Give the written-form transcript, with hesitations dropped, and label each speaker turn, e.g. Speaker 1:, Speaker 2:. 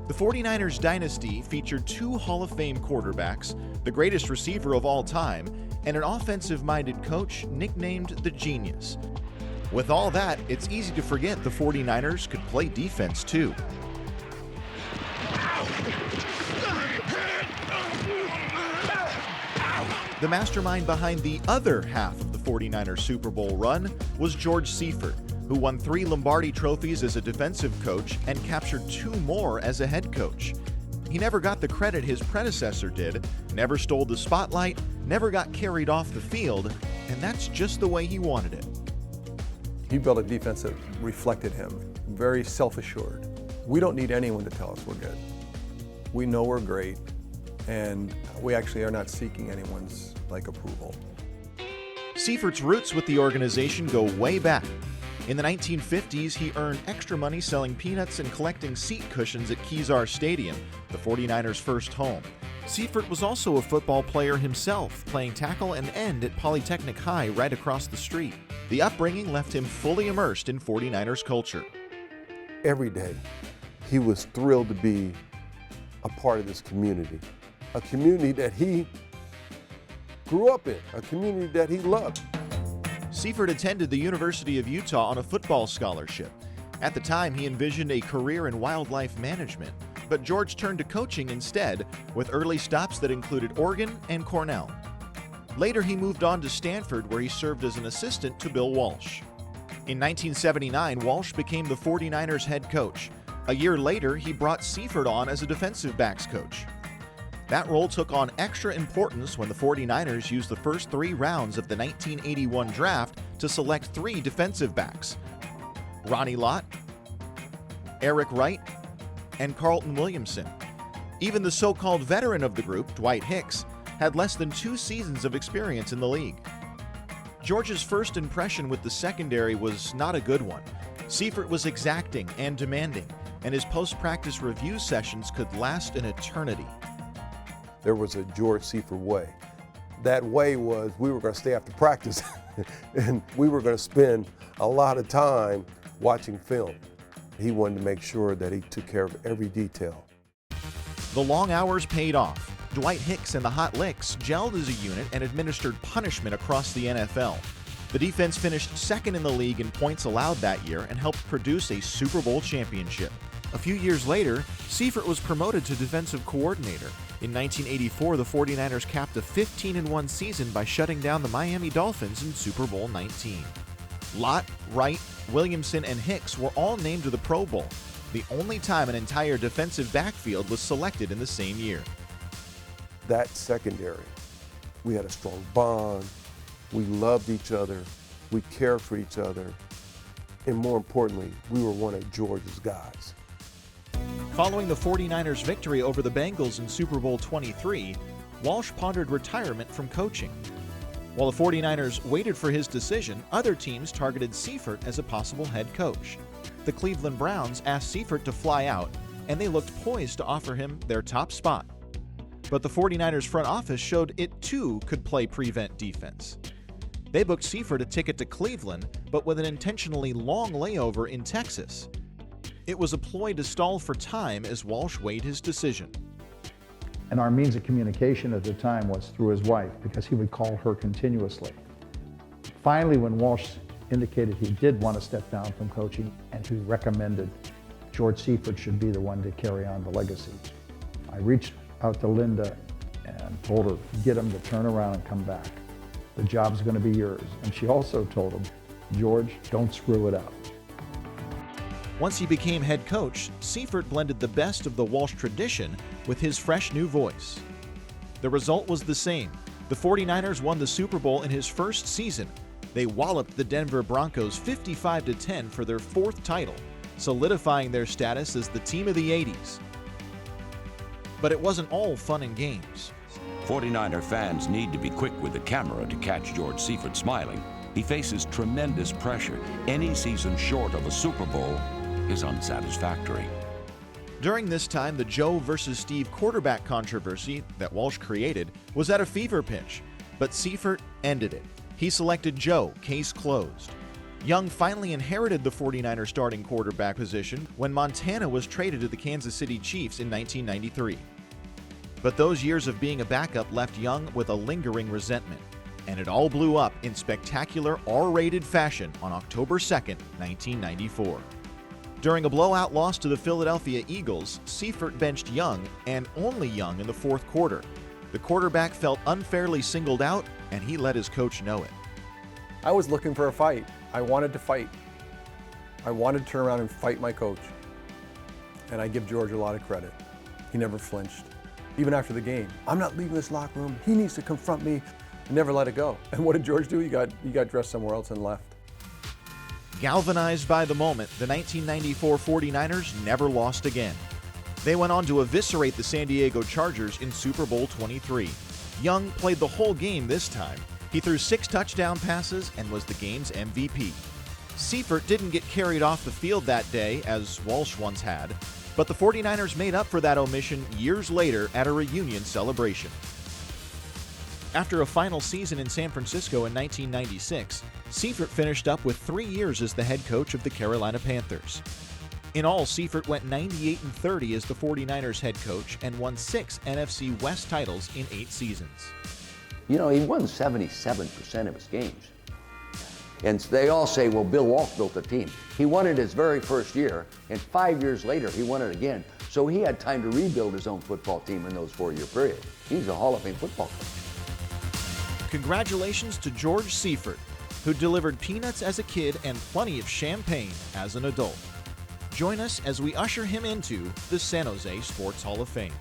Speaker 1: The 49ers dynasty featured two Hall of Fame quarterbacks, the greatest receiver of all time, and an offensive-minded coach nicknamed the Genius. With all that, it's easy to forget the 49ers could play defense too. The mastermind behind the other half of the 49ers Super Bowl run was George Seifert, who won 3 Lombardi trophies as a defensive coach and captured 2 more as a head coach. He never got the credit his predecessor did, never stole the spotlight, never got carried off the field, and that's just the way he wanted it.
Speaker 2: He built a defense that reflected him, very self-assured. We don't need anyone to tell us we're good. We know we're great, and we actually are not seeking anyone's approval.
Speaker 1: Seifert's roots with the organization go way back. In the 1950s, he earned extra money selling peanuts and collecting seat cushions at Kezar Stadium, the 49ers' first home. Seifert was also a football player himself, playing tackle and end at Polytechnic High right across the street. The upbringing left him fully immersed in 49ers culture.
Speaker 3: Every day, he was thrilled to be a part of this community, a community that he grew up in, a community that he loved.
Speaker 1: Seifert attended the University of Utah on a football scholarship. At the time, he envisioned a career in wildlife management, but George turned to coaching instead, with early stops that included Oregon and Cornell. Later, he moved on to Stanford, where he served as an assistant to Bill Walsh. In 1979, Walsh became the 49ers head coach. A year later, he brought Seifert on as a defensive backs coach. That role took on extra importance when the 49ers used the first 3 rounds of the 1981 draft to select 3 defensive backs: Ronnie Lott, Eric Wright, and Carlton Williamson. Even the so-called veteran of the group, Dwight Hicks, had less than 2 seasons of experience in the league. George's first impression with the secondary was not a good one. Seifert was exacting and demanding, and his post-practice review sessions could last an eternity.
Speaker 3: There was a George Seifert way. That way was we were going to stay after practice and we were going to spend a lot of time watching film. He wanted to make sure that he took care of every detail.
Speaker 1: The long hours paid off. Dwight Hicks and the Hot Licks gelled as a unit and administered punishment across the NFL. The defense finished second in the league in points allowed that year and helped produce a Super Bowl championship. A few years later, Seifert was promoted to defensive coordinator. In 1984, the 49ers capped a 15-1 season by shutting down the Miami Dolphins in Super Bowl 19. Lott, Wright, Williamson, and Hicks were all named to the Pro Bowl, the only time an entire defensive backfield was selected in the same year.
Speaker 3: That secondary, we had a strong bond, we loved each other, we cared for each other, and more importantly, we were one of George's guys.
Speaker 1: Following the 49ers' victory over the Bengals in Super Bowl 23, Walsh pondered retirement from coaching. While the 49ers waited for his decision, other teams targeted Seifert as a possible head coach. The Cleveland Browns asked Seifert to fly out, and they looked poised to offer him their top spot. But the 49ers front office showed it too could play prevent defense. They booked Seifert a ticket to Cleveland, but with an intentionally long layover in Texas. It was a ploy to stall for time as Walsh weighed his decision.
Speaker 4: And our means of communication at the time was through his wife, because he would call her continuously. Finally, when Walsh indicated he did want to step down from coaching and he recommended George Seifert should be the one to carry on the legacy, I reached out to Linda and told her, get him to turn around and come back. The job's going to be yours. And she also told him, George, don't screw it up.
Speaker 1: Once he became head coach, Seifert blended the best of the Walsh tradition with his fresh new voice. The result was the same. The 49ers won the Super Bowl in his first season. They walloped the Denver Broncos 55-10 for their 4th title, solidifying their status as the team of the 80s. But it wasn't all fun and games.
Speaker 5: 49er fans need to be quick with the camera to catch George Seifert smiling. He faces tremendous pressure. Any season short of a Super Bowl is unsatisfactory.
Speaker 1: During this time, the Joe versus Steve quarterback controversy that Walsh created was at a fever pitch, but Seifert ended it. He selected Joe, case closed. Young finally inherited the 49ers starting quarterback position when Montana was traded to the Kansas City Chiefs in 1993. But those years of being a backup left Young with a lingering resentment, and it all blew up in spectacular R-rated fashion on October 2nd, 1994. During a blowout loss to the Philadelphia Eagles, Seifert benched Young, and only Young, in the fourth quarter. The quarterback felt unfairly singled out, and he let his coach know it.
Speaker 2: I was looking for a fight. I wanted to fight. I wanted to turn around and fight my coach. And I give George a lot of credit. He never flinched. Even after the game, I'm not leaving this locker room. He needs to confront me. Never let it go. And what did George do? He got dressed somewhere else and left.
Speaker 1: Galvanized by the moment, the 1994 49ers never lost again. They went on to eviscerate the San Diego Chargers in Super Bowl 23. Young played the whole game this time. He threw 6 touchdown passes and was the game's MVP. Seifert didn't get carried off the field that day, as Walsh once had, but the 49ers made up for that omission years later at a reunion celebration. After a final season in San Francisco in 1996, Seifert finished up with 3 years as the head coach of the Carolina Panthers. In all, Seifert went 98-30 as the 49ers head coach and won 6 NFC West titles in 8 seasons.
Speaker 6: You know, he won 77% of his games. And they all say, well, Bill Walsh built the team. He won it his very first year, and 5 years later, he won it again. So he had time to rebuild his own football team in those 4-year period. He's a Hall of Fame football coach.
Speaker 1: Congratulations to George Seifert, who delivered peanuts as a kid and plenty of champagne as an adult. Join us as we usher him into the San Jose Sports Hall of Fame.